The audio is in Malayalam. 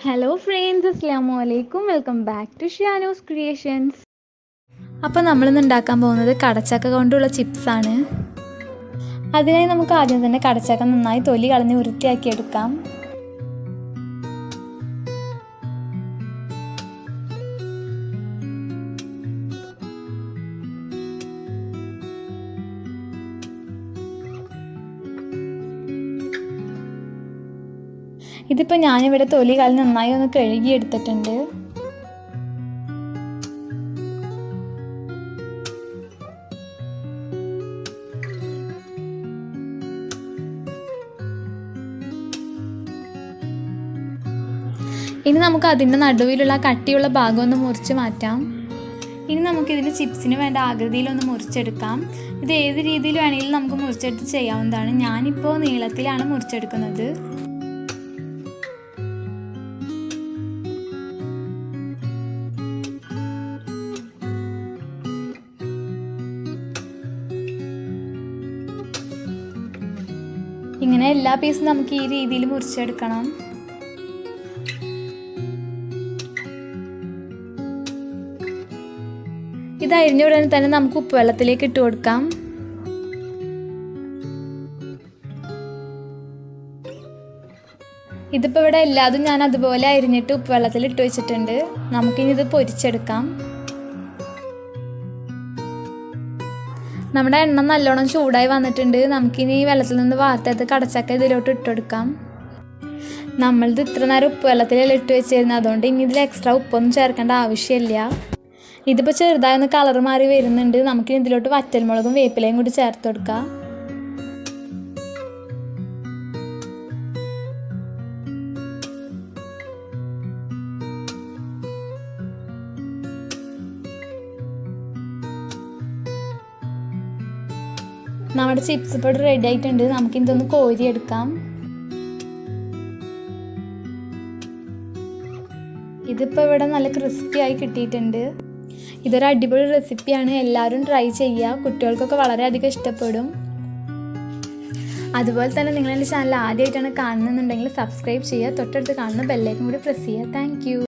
ഹലോ ഫ്രണ്ട്സ്, അസ്സലാമു അലൈക്കും. Welcome back to Shiyanus creations. അപ്പോൾ നമ്മളിന്ന് ഉണ്ടാക്കാൻ പോകുന്നത് കടച്ചക്ക കൊണ്ടുള്ള ചിപ്സാണ്. അതിനായി നമുക്ക് ആദ്യം തന്നെ കടച്ചക്ക നന്നായി തൊലി കളഞ്ഞ് വൃത്തിയാക്കിയെടുക്കാം. ഇതിപ്പോൾ ഞാനിവിടെ തൊലി കളഞ്ഞ് നന്നായി ഒന്ന് കഴുകിയെടുത്തിട്ടുണ്ട്. ഇനി നമുക്ക് അതിൻ്റെ നടുവിലുള്ള കട്ടിയുള്ള ഭാഗം ഒന്ന് മുറിച്ച് മാറ്റാം. ഇനി നമുക്കിതിൽ ചിപ്സിന് വേണ്ട ആകൃതിയിലൊന്ന് മുറിച്ചെടുക്കാം. ഇത് ഏത് രീതിയിൽ വേണമെങ്കിലും നമുക്ക് മുറിച്ചെടുത്ത് ചെയ്യാവുന്നതാണ്. ഞാനിപ്പോൾ നീളത്തിലാണ് മുറിച്ചെടുക്കുന്നത്. ഇങ്ങനെ എല്ലാ പീസും നമുക്ക് ഈ രീതിയിൽ മുറിച്ചെടുക്കണം. ഇത് അരിഞ്ഞ ഉടനെ തന്നെ നമുക്ക് ഉപ്പുവെള്ളത്തിലേക്ക് ഇട്ട് കൊടുക്കാം. ഇതിപ്പോൾ ഇവിടെ എല്ലാതും ഞാൻ അതുപോലെ അരിഞ്ഞിട്ട് ഉപ്പുവെള്ളത്തിൽ ഇട്ട് വെച്ചിട്ടുണ്ട്. നമുക്കിനി ഇത് പൊരിച്ചെടുക്കാം. നമ്മുടെ എണ്ണ നല്ലോണം ചൂടായി വന്നിട്ടുണ്ട്. നമുക്കിനി ഈ വെള്ളത്തിൽ നിന്ന് വാർത്തെടുത്ത് കടച്ചക്ക ഇതിലോട്ട് ഇട്ടുകൊടുക്കാം. നമ്മളിത് ഇത്ര നേരം ഉപ്പുവെള്ളത്തിലെല്ലാം ഇട്ട് വെച്ചിരുന്നത്, അതുകൊണ്ട് ഇനി ഇതിൽ എക്സ്ട്രാ ഉപ്പൊന്നും ചേർക്കേണ്ട ആവശ്യമില്ല. ഇതിപ്പോൾ ചെറുതായി ഒന്ന് കളർ മാറി വരുന്നുണ്ട്. നമുക്കിനി ഇതിലോട്ട് വറ്റൽമുളകും വേപ്പിലയും കൂടി ചേർത്ത് കൊടുക്കാം. നമ്മുടെ ചിപ്സ് ഇപ്പോൾ റെഡി ആയിട്ടുണ്ട്. നമുക്കിതൊന്ന് കോരിയെടുക്കാം. ഇതിപ്പോൾ ഇവിടെ നല്ല ക്രിസ്പി ആയി കിട്ടിയിട്ടുണ്ട്. ഇതൊരു അടിപൊളി റെസിപ്പിയാണ്. എല്ലാവരും ട്രൈ ചെയ്യുക. കുട്ടികൾക്കൊക്കെ വളരെയധികം ഇഷ്ടപ്പെടും. അതുപോലെ തന്നെ നിങ്ങൾ എൻ്റെ ചാനൽ ആദ്യമായിട്ടാണ് കാണുന്നുണ്ടെങ്കിൽ സബ്സ്ക്രൈബ് ചെയ്യുക. തൊട്ടടുത്ത് കാണുന്ന ബെല്ലൈക്കൺ കൂടി പ്രസ് ചെയ്യുക. Thank you.